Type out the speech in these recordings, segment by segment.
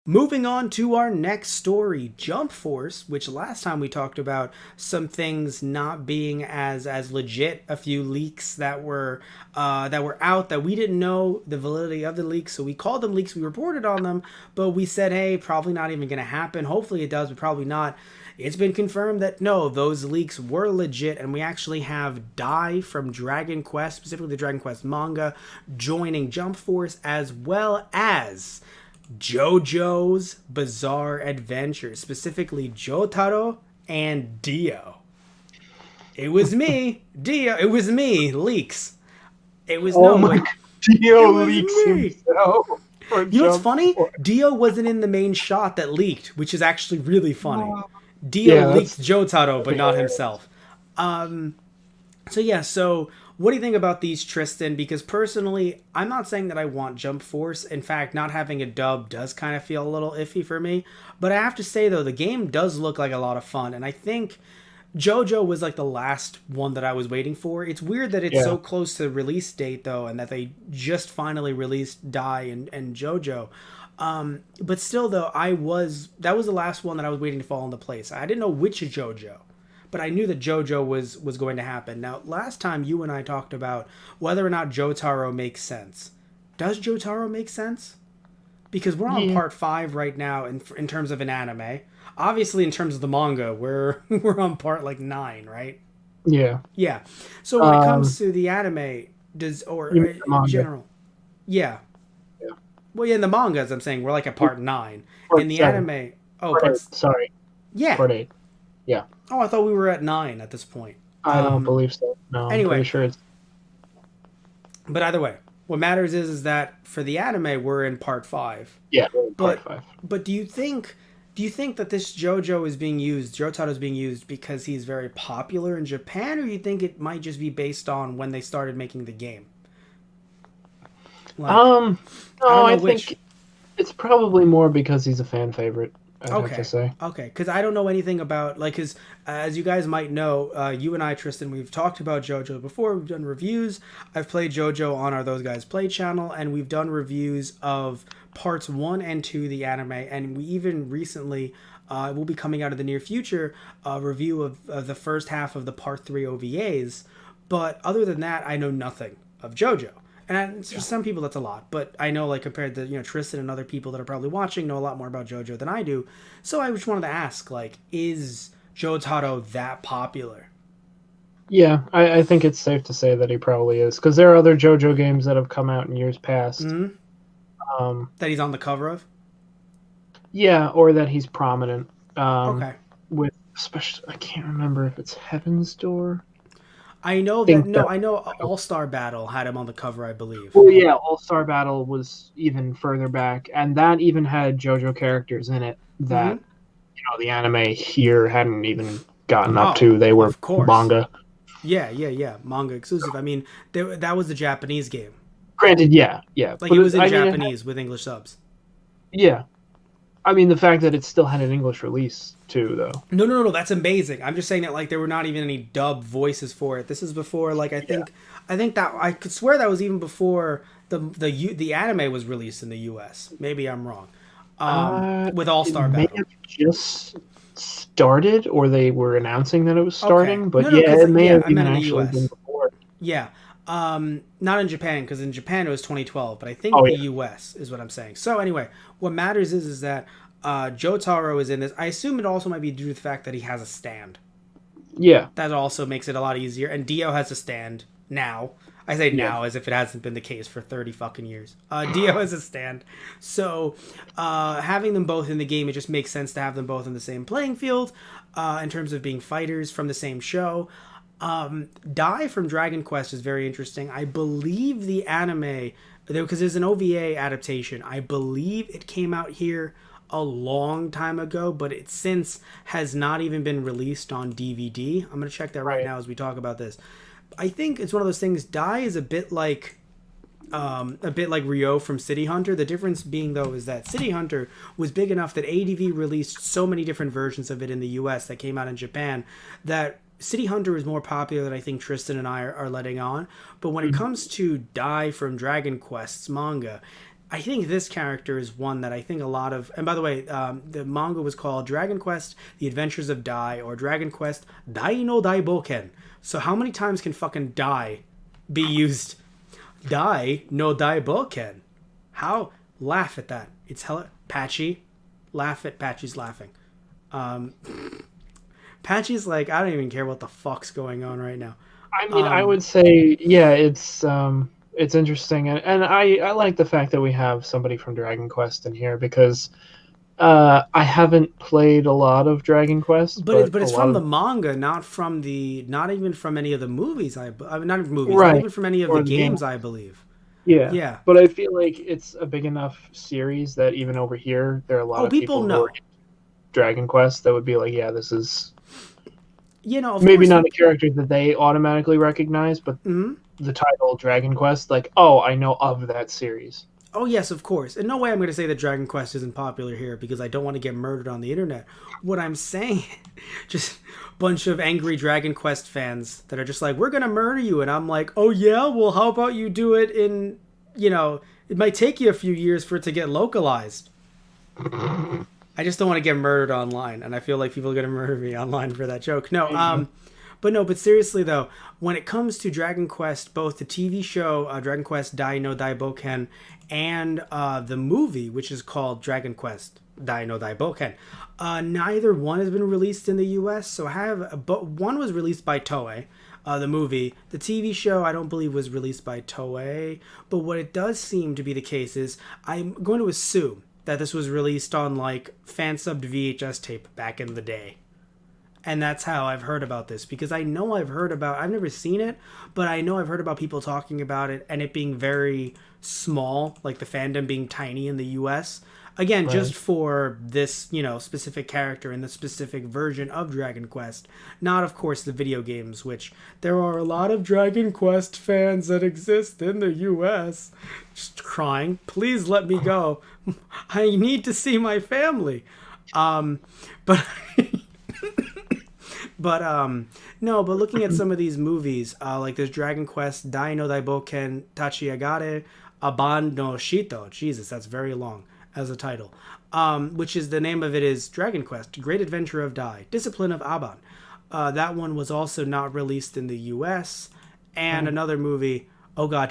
Moving on to our next story, Jump Force, which last time we talked about some things not being as legit, a few leaks that were out that we didn't know the validity of the leaks, so we called them leaks, we reported on them, but we said, hey, probably not even going to happen. Hopefully it does, but probably not. It's been confirmed that no, those leaks were legit, and we actually have Dai from Dragon Quest, specifically the Dragon Quest manga, joining Jump Force, as well as JoJo's Bizarre Adventure, specifically Jotaro and Dio. It was me, Dio. It was me, leaks. It was Oh no, my but God, Dio it was leaks me. himself. You know what's funny? Dio wasn't in the main shot that leaked, which is actually really funny. Dio Yeah, that's leaked Jotaro, but not hilarious. himself. Um, so what do you think about these, Tristan? Because personally, I'm not saying that I want Jump Force. In fact, not having a dub does kind of feel a little iffy for me. But I have to say though, the game does look like a lot of fun, and I think JoJo was like the last one that I was waiting for. It's weird that it's Yeah, so close to the release date though, and that they just finally released Dai and JoJo. But still though, that was the last one that I was waiting to fall into place. I didn't know which JoJo, but I knew that JoJo was going to happen. Now, last time you and I talked about whether or not Jotaro makes sense. Does Jotaro make sense? Because we're on yeah, part 5 right now in terms of an anime. Obviously, in terms of the manga, we're on part like 9, right? yeah. Yeah. So when it comes Um, to the anime, does or you mean the in manga? general, yeah. Yeah. Well, yeah, in the manga, as I'm saying, we're like at part 9. In Part the seven. anime, oh, Part eight. parts, Sorry, yeah. part eight. Yeah, Oh, I thought we were at 9 at this point. I don't believe so. No, I'm Anyway, pretty sure it's. but either way, what matters is that for the anime, we're in part 5. Yeah, we're in part But five. but do you think that this JoJo is being used, Jotaro is being used because he's very popular in Japan, or you think it might just be based on when they started making the game? Like, Um, I no, don't know I which. think it's probably more because he's a fan favorite. I'd have to Okay. say. Okay, because I don't know anything about like, because as you guys might know, you and I, Tristan, we've talked about JoJo before. We've done reviews. I've played JoJo on our Those Guys Play channel, and we've done reviews of parts 1 and 2 of the anime, and we even recently will be coming out in the near future a review of the first half of the part 3 OVAs. But other than that, I know nothing of JoJo. And for Yeah. some people, that's a lot. But I know, like, compared to, Tristan and other people that are probably watching, know a lot more about JoJo than I do. So I just wanted to ask, like, is Jotaro that popular? Yeah, I think it's safe to say that he probably is because there are other JoJo games that have come out in years past. Hmm. Um, That he's on the cover of? yeah, or that he's prominent. Okay. With especially, I can't remember if it's Heaven's Door. I know that, Think no, that. I know All Star Battle had him on the cover, I believe. Well, yeah, All Star Battle was even further back, and that even had JoJo characters in it Hmm. that the anime here hadn't even gotten up Oh, to. They were of course. manga. Yeah, yeah, yeah. Manga exclusive. I mean, that was the Japanese game. Granted, yeah, yeah, Like, but it was in I mean, Japanese with English subs. yeah, I mean the fact that it still had an English release too, though. No, no, no, no. That's amazing. I'm just saying that like there were not even any dub voices for it. This is before like Yeah. I think that I could swear that was even before the anime was released in the U.S. Maybe I'm wrong. With All It Star may Battle. have just started, or they were announcing that it was Okay. starting. But No, no, yeah, because it may yeah, have I even meant in the actually been U.S. before. Yeah. Not in Japan because in Japan it was 2012, but I think Oh the yeah, U.S. is what I'm saying. So anyway, what matters is that Jotaro is in this. I assume it also might be due to the fact that he has a stand. yeah, That also makes it a lot easier. And Dio has a stand now. I say yeah, now as if it hasn't been the case for 30 fucking years. Dio has a stand. So having them both in the game, it just makes sense to have them both in the same playing field in terms of being fighters from the same show. Dai from Dragon Quest is very interesting. I believe the anime, because there's an OVA adaptation, I believe it came out here a long time ago, but it since has not even been released on DVD. I'm going to check that right right, now as we talk about this. I think it's one of those things. Dai is a bit like Ryo from City Hunter. The difference being though is that City Hunter was big enough that ADV released so many different versions of it in the US that came out in Japan that City Hunter is more popular than I think Tristan and I are letting on. But when it mhm, comes to Dai from Dragon Quest's manga, I think this character is one that I think a lot of. And by the way, the manga was called Dragon Quest: The Adventures of Dai, or Dragon Quest Dai no Daiboken. So how many times can fucking Dai be used? Dai no Daiboken. How? Laugh at that. It's hella Patchy. Laugh at Patchy's laughing. Um, Patchy's like, I don't even care what the fuck's going on right now. I mean, I would say, yeah, it's interesting, and I like the fact that we have somebody from Dragon Quest in here because I haven't played a lot of Dragon Quest, But a it's lot from of the manga, not even from any of the movies. I mean, not even movies, not right even from any of the or the game. games. I believe. Yeah, Yeah. but I feel like it's a big enough series that even over here, there are a lot Oh, of people people who are know. into Dragon Quest that would be like, yeah, this is You know, of maybe course. not a character that they automatically recognize, but Mhm. the title Dragon Quest, like, oh, I know of that series. Oh yes, of course. In no way I'm going to say that Dragon Quest isn't popular here because I don't want to get murdered on the internet. What I'm saying, just a bunch of angry Dragon Quest fans that are just like, we're going to murder you, and I'm like, oh yeah, well how about you do it in, it might take you a few years for it to get localized. I just don't want to get murdered online, and I feel like people are going to murder me online for that joke. No, but no, but seriously though, when it comes to Dragon Quest, both the TV show Dragon Quest Dai no Daiboken and the movie, which is called Dragon Quest Dai no Daiboken, neither one has been released in the U.S. So but one was released by Toei. The movie, the TV show, I don't believe was released by Toei. But what it does seem to be the case is, I'm going to assume that this was released on like fan subbed VHS tape back in the day. And that's how I've heard about this, because I know I've never seen it, but I know I've heard about people talking about it and it being very small, like the fandom being tiny in the US. Again, Right. just for this, specific character in the specific version of Dragon Quest. Not, of course, the video games, which there are a lot of Dragon Quest fans that exist in the US. Just crying, please let me go. I need to see my family. But But no, but looking at some of these movies, like there's Dragon Quest, Dai no Daiboken Tachiagare, Aban no Shito. Jesus, that's very long as a title. Which is the name of it is Dragon Quest, Great Adventure of Dai, Discipline of Aban. That one was also not released in the U.S. And another movie. Oh God,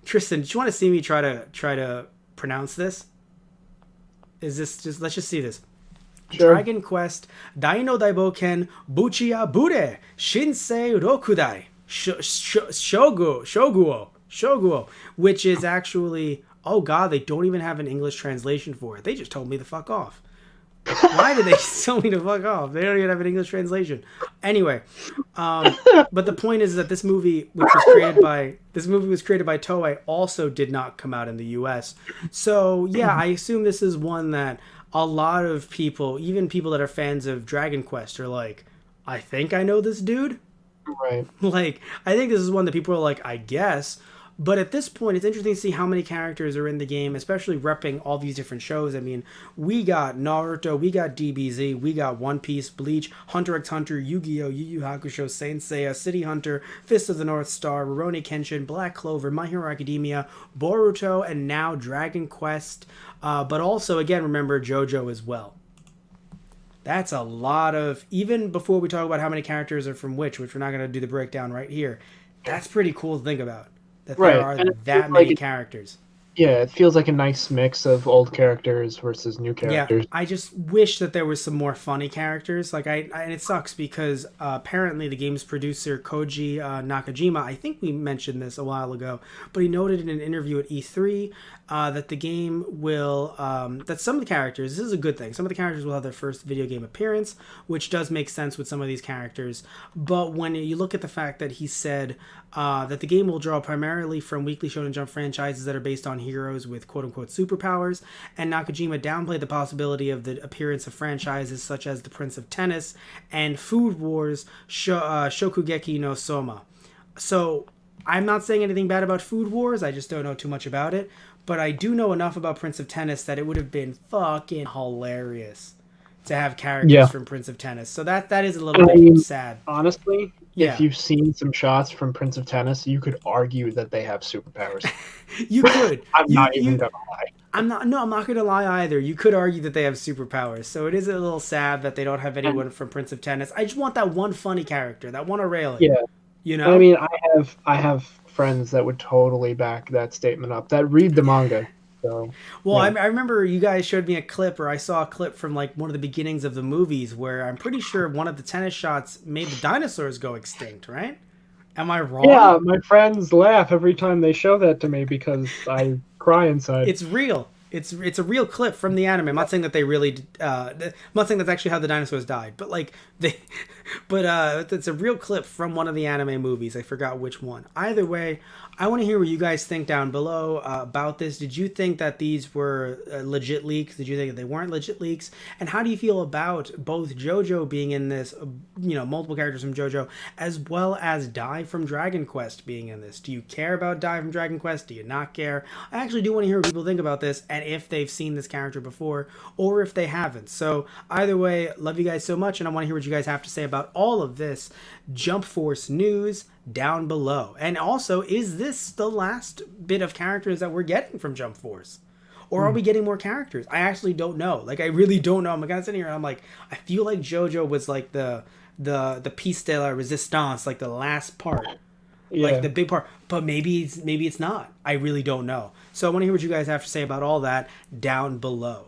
Tristan? Do you want to see me try to pronounce this? Is this just? Let's just see this. Sure. Dragon Quest Daino Daiboken Buchiya Bude Shinsei Rokudai Shoguo, which is actually, oh god, they don't even have an English translation for it. They just told me to fuck off. Why did they tell me to fuck off? They don't even have an English translation. Anyway, but the point is that this movie was created by Toei, also did not come out in the U.S. So yeah, I assume this is one that a lot of people, even people that are fans of Dragon Quest, are like, I think I know this dude. Right. Like, I think this is one that people are like, I guess. But at this point, it's interesting to see how many characters are in the game, especially repping all these different shows. I mean, we got Naruto, we got DBZ, we got One Piece, Bleach, Hunter x Hunter, Yu-Gi-Oh!, Yu Yu Hakusho, Saint Seiya, City Hunter, Fist of the North Star, Rurouni Kenshin, Black Clover, My Hero Academia, Boruto, and now Dragon Quest. But also, again, remember JoJo as well. That's a lot of, even before we talk about how many characters are from which we're not going to do the breakdown right here, that's pretty cool to think about. That there are that many characters. Yeah, it feels like a nice mix of old characters versus new Yeah, characters. I just wish that there was some more funny characters. Like and it sucks because apparently the game's producer Koji Nakajima, I think we mentioned this a while ago, but he noted in an interview at E3 that the game will that some of the characters. This is a good thing. Some of the characters will have their first video game appearance, which does make sense with some of these characters. But when you look at the fact that he said that the game will draw primarily from Weekly Shonen Jump franchises that are based on heroes with quote-unquote superpowers, and Nakajima downplayed the possibility of the appearance of franchises such as the Prince of Tennis and Food Wars Shokugeki no Soma. So I'm not saying anything bad about Food Wars, I just don't know too much about it, but I do know enough about Prince of Tennis that it would have been fucking hilarious to have characters Yeah. from Prince of Tennis. So that is a little I bit mean, sad. honestly, if Yeah. you've seen some shots from Prince of Tennis, you could argue that they have superpowers. You could. I'm You not even you gonna lie. I'm not no, I'm not gonna lie either. You could argue that they have superpowers. So it is a little sad that they don't have And anyone from Prince of Tennis. I just want that one funny character, that one Aurelia. yeah, You and I know? mean, I have friends that would totally back that statement up that read the manga. So Well, yeah, I remember you guys showed me a clip, or I saw a clip from like one of the beginnings of the movies where I'm pretty sure one of the tennis shots made the dinosaurs go extinct, right? Am I wrong? yeah. My friends laugh every time they show that to me because I cry inside. It's real. It's a real clip from the anime. I'm not saying that they really. I'm not saying that's actually how the dinosaurs died, but like they, but it's a real clip from one of the anime movies. I forgot which one. Either way, I want to hear what you guys think down below about this. Did you think that these were legit leaks? Did you think that they weren't legit leaks? And how do you feel about both JoJo being in this? Multiple characters from JoJo, as well as Dai from Dragon Quest being in this. Do you care about Dai from Dragon Quest? Do you not care? I actually do want to hear what people think about this, and if they've seen this character before or if they haven't. So either way, love you guys so much, and I want to hear what you guys have to say about all of this Jump Force news down below. And also, is this the last bit of characters that we're getting from Jump Force? Or are we getting more characters? I actually don't know. Like, I really don't know. I'm kind of sitting here and I'm like, I feel like JoJo was like the piece de la resistance, like the last part, like Yeah. the big part. But maybe it's not. I really don't know. So I want to hear what you guys have to say about all that down below.